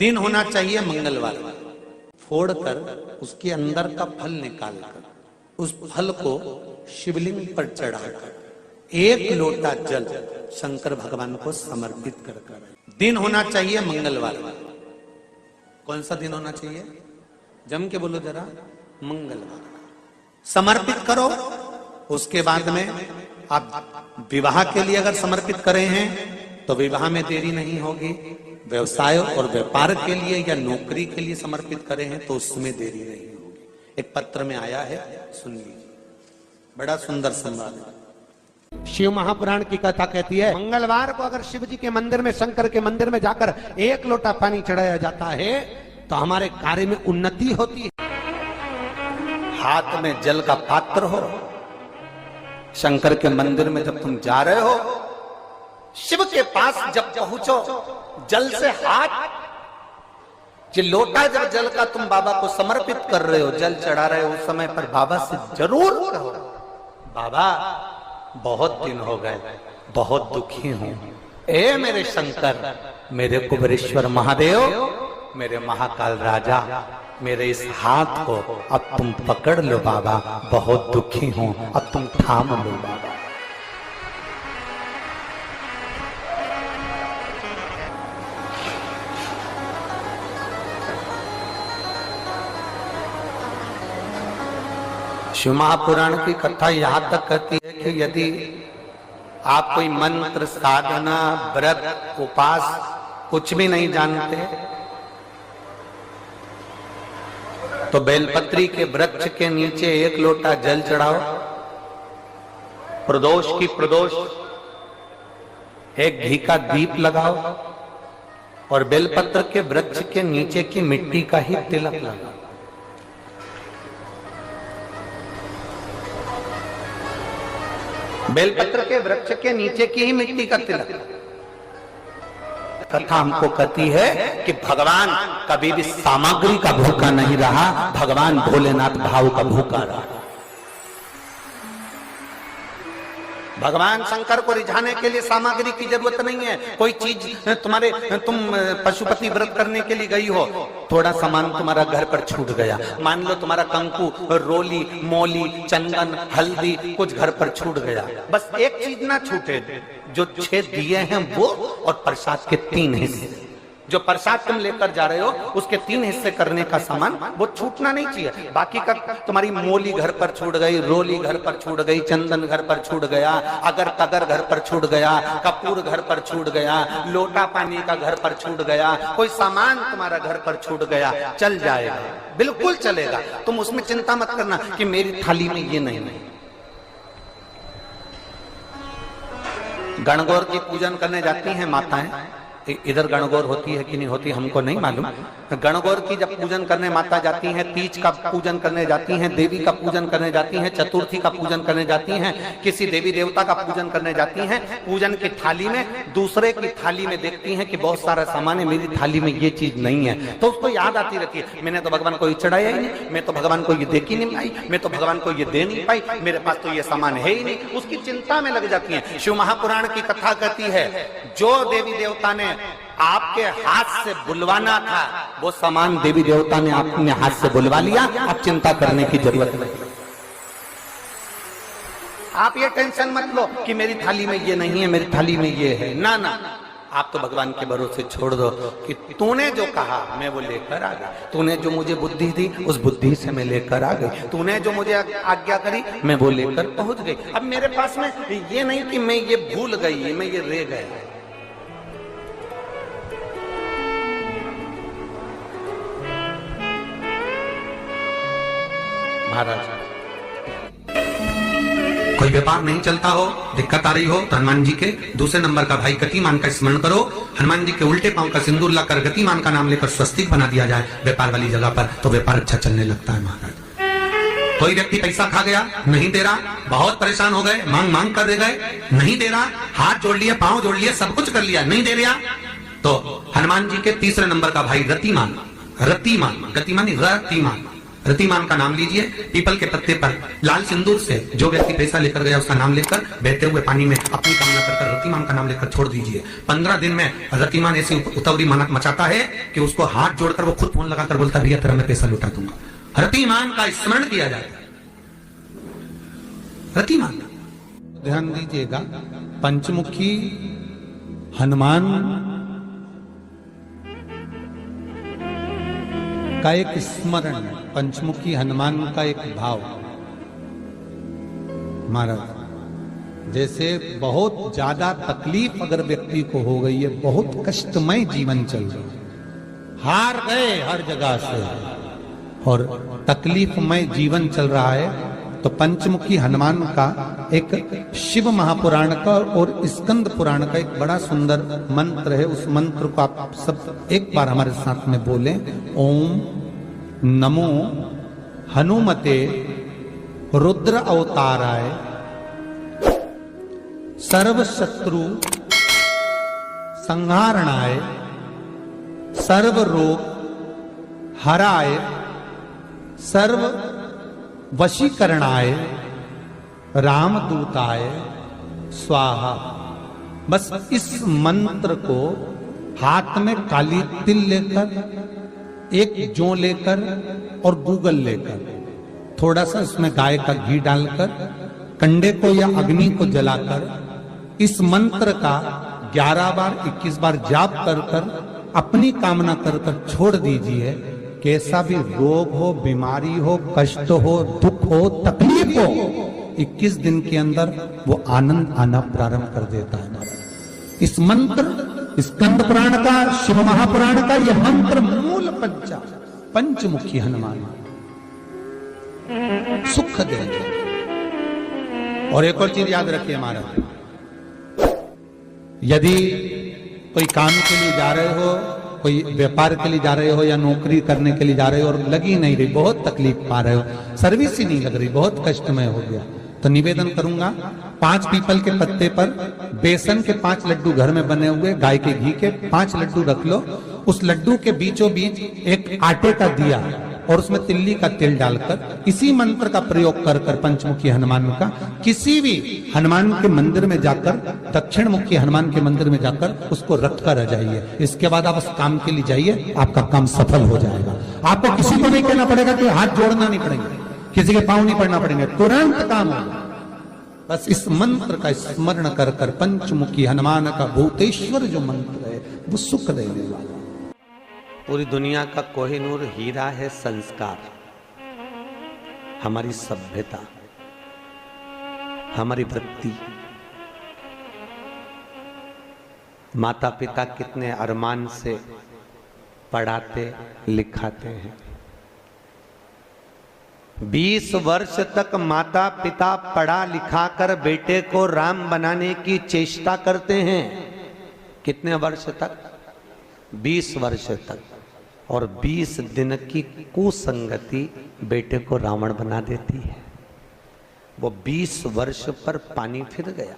दिन होना चाहिए मंगलवार, फोड़कर उसके अंदर का फल निकालकर उस फल को शिवलिंग पर चढ़ाकर 1 लोटा जल शंकर भगवान को समर्पित कर दिन होना चाहिए मंगलवार। कौन सा दिन होना चाहिए? जम के बोलो जरा, मंगलवार समर्पित करो। उसके बाद में आप विवाह के लिए अगर समर्पित करें हैं तो विवाह में देरी नहीं होगी। व्यवसाय और व्यापार के लिए या नौकरी के लिए समर्पित करें हैं तो उसमें देरी नहीं होगी। एक पत्र में आया है, सुन लीजिए, बड़ा सुंदर संवाद है। शिव महापुराण की कथा कहती है, मंगलवार को अगर शिव जी के मंदिर में, शंकर के मंदिर में जाकर 1 लोटा पानी चढ़ाया जाता है तो हमारे कार्य में उन्नति होती है। हाथ में जल का पात्र हो, शंकर के मंदिर में जब तुम जा रहे हो, शिव के पास जब पहुंचो, जल से हाथ, जो लोटा जब जल का तुम बाबा को समर्पित कर रहे हो, जल चढ़ा रहे हो, उस समय पर बाबा से जरूर कहो, बाबा बहुत दिन हो गए, बहुत दुखी हूं, ए मेरे शंकर, मेरे कुबेरेश्वर महादेव, मेरे महाकाल राजा, मेरे इस हाथ को अब तुम पकड़ लो बाबा, बहुत दुखी हूं, अब तुम थाम लो बाबा। शिव महापुराण की कथा यहां तक कहती है कि यदि आप कोई मंत्र, साधना, व्रत, उपास कुछ भी नहीं जानते तो बेलपत्री के वृक्ष के नीचे 1 लोटा जल चढ़ाओ, प्रदोष की प्रदोष, 1 घी का दीप लगाओ और बेलपत्र के वृक्ष के नीचे की मिट्टी का ही तिलक लगाओ। बेलपत्र के वृक्ष के नीचे की ही मिट्टी का तिलक। कथा हमको कहती है कि भगवान कभी भी सामग्री का भूखा नहीं रहा, भगवान भोलेनाथ भाव का भूखा रहा। भगवान शंकर को रिझाने के लिए सामग्री की जरूरत नहीं है। कोई चीज तुम पशुपति व्रत करने के लिए गई हो, थोड़ा सामान तुम्हारा घर पर छूट गया, मान लो तुम्हारा कंकु, रोली, मोली, चंदन, हल्दी कुछ घर पर छूट गया, बस एक चीज ना छूटे, जो 6 दिए हैं वो और प्रसाद के 3 हिस्से। जो प्रसाद तुम लेकर जा रहे हो उसके 3 हिस्से करने का सामान वो छूटना नहीं चाहिए। बाकी का तुम्हारी मोली घर पर छूट गई, रोली घर पर छूट गई, चंदन घर पर छूट गया, अगर तगर घर पर छूट गया, कपूर घर पर छूट गया, लोटा पानी का घर पर छूट गया, कोई सामान तुम्हारा घर पर छूट गया, चल जाएगा, बिल्कुल चलेगा। तुम उसमें चिंता मत करना कि मेरी थाली में ये नहीं। गणगौर की पूजन करने जाती हैं माताएं, इधर गणगौर होती है कि नहीं होती हमको नहीं मालूम। गणगौर की जब पूजन करने माता जाती हैं, तीज का पूजन करने जाती हैं, देवी का पूजन करने जाती हैं, चतुर्थी का पूजन करने जाती हैं, किसी देवी देवता का पूजन करने जाती हैं, पूजन की थाली में दूसरे की थाली में देखती हैं कि बहुत सारा सामान है, मेरी थाली में ये चीज नहीं है, तो उसको याद आती रहती है, मैंने तो भगवान को ये चढ़ाया ही नहीं, मैं तो भगवान को ये दे ही नहीं पाई, मैं तो भगवान को ये दे नहीं पाई, मेरे पास तो ये सामान है ही नहीं, उसकी चिंता में लग जाती है। शिव महापुराण की कथा कहती है, जो देवी देवता ने आपके हाथ से बुलवाना था वो सामान देवी देवता ने अपने हाथ से बुलवा लिया, अब चिंता करने की जरूरत नहीं। आप ये टेंशन मत लो कि मेरी थाली में ये नहीं है, मेरी थाली में ये है, ना ना, आप तो भगवान के भरोसे छोड़ दो कि तूने जो कहा मैं वो लेकर आ गई, तूने जो मुझे बुद्धि दी उस बुद्धि से मैं लेकर आ गई, तूने जो मुझे आज्ञा करी मैं वो लेकर पहुंच गई। अब मेरे पास में ये नहीं कि मैं ये भूल गई, मैं ये रह गया। महाराज, कोई व्यापार नहीं चलता हो, दिक्कत आ रही हो तो हनुमान जी के दूसरे नंबर का भाई गतिमान का स्मरण करो, हनुमान जी के उल्टे पांव का सिंदूर लाकर गतिमान का नाम लेकर स्वस्तिक बना दिया जाए व्यापार वाली जगह पर, तो व्यापार अच्छा चलने लगता है। महाराज, कोई व्यक्ति पैसा खा गया, नहीं दे रहा, बहुत परेशान हो गए, मांग मांग कर दे गए, नहीं दे रहा, हाथ जोड़ लिए, पांव जोड़ लिए, सब कुछ कर लिया, नहीं दे रहा, तो हनुमान जी के तीसरे नंबर का भाई रतिमान, रतिमान, गतिमान रतिमान, रतिमान का नाम लीजिए, पीपल के पत्ते पर लाल सिंदूर से जो व्यक्ति पैसा लेकर गया उसका नाम लेकर बहते हुए पानी में अपनी कामना कर रतिमान का नाम लेकर छोड़ दीजिए। 15 दिन में रतिमान ऐसी उतावली मचाता है कि उसको हाथ जोड़कर वो खुद फोन लगाकर बोलता है भैया तेरा मैं पैसा लौटा दूंगा। रतिमान का स्मरण किया जाता है। रतिमान, ध्यान दीजिएगा, पंचमुखी हनुमान का एक स्मरण, पंचमुखी हनुमान का एक भाव। महाराज जैसे बहुत ज्यादा तकलीफ अगर व्यक्ति को हो गई है, बहुत कष्टमय जीवन चल रहा है, हार गए हर जगह से और तकलीफमय जीवन चल रहा है, तो पंचमुखी हनुमान का एक शिव महापुराण का और स्कंद पुराण का एक बड़ा सुंदर मंत्र है। उस मंत्र को आप सब एक बार हमारे साथ में बोलें। ओम नमो हनुमते रुद्र अवताराय सर्व शत्रु संहारणाय सर्व रोग हराय सर्व वशीकरणाय रामदूताय स्वाहा। बस इस मंत्र को हाथ में काली तिल लेकर, एक जौ लेकर और गूगल लेकर, थोड़ा सा इसमें गाय का घी डालकर, कंडे को या अग्नि को जलाकर इस मंत्र का 11 बार 21 बार जाप कर कर अपनी कामना कर कर छोड़ दीजिए। कैसा भी रोग हो, बीमारी हो, कष्ट हो, दुख हो, तकलीफ हो, 21 दिन के अंदर वो आनंद आना प्रारंभ कर देता है। इस मंत्र, स्कंद पुराण का, शिव महापुराण का यह मंत्र मूल पंचमुखी हनुमान सुख देंगे। और एक और चीज याद रखिए महाराज, यदि कोई काम के लिए जा रहे हो, कोई व्यापार के लिए जा रहे हो या नौकरी करने के लिए जा रहे हो और लगी नहीं रही, बहुत तकलीफ पा रहे हो, सर्विस ही नहीं लग रही, बहुत कष्टमय हो गया, तो निवेदन करूंगा 5 पीपल के पत्ते पर बेसन के 5 लड्डू घर में बने हुए, गाय के घी के 5 लड्डू रख लो। उस लड्डू के बीचों बीच एक आटे का दिया और उसमें तिल्ली का तेल डालकर इसी मंत्र का प्रयोग कर कर पंचमुखी हनुमान का किसी भी हनुमान के मंदिर में जाकर, दक्षिण मुखी हनुमान के मंदिर में जाकर उसको रख कर आ जाइए। इसके बाद आप उस काम के लिए जाइए, आपका काम सफल हो जाएगा। आपको किसी को नहीं कहना पड़ेगा कि हाथ जोड़ना नहीं पड़ेंगे, किसी के पांव नहीं पड़ना पड़ेंगे, तुरंत काम होगा। बस इस मंत्र का स्मरण कर कर पंचमुखी हनुमान का भूतेश्वर जो मंत्र है वो सुख देने वाला। पूरी दुनिया का कोहिनूर हीरा है संस्कार, हमारी सभ्यता, हमारी वृत्ति। माता पिता कितने अरमान से पढ़ाते लिखाते हैं। 20 वर्ष तक माता पिता पढ़ा लिखा कर बेटे को राम बनाने की चेष्टा करते हैं। कितने वर्ष तक? 20 वर्ष तक। और 20 दिन की कुसंगति बेटे को रावण बना देती है। वो 20 वर्ष पर पानी फिर गया।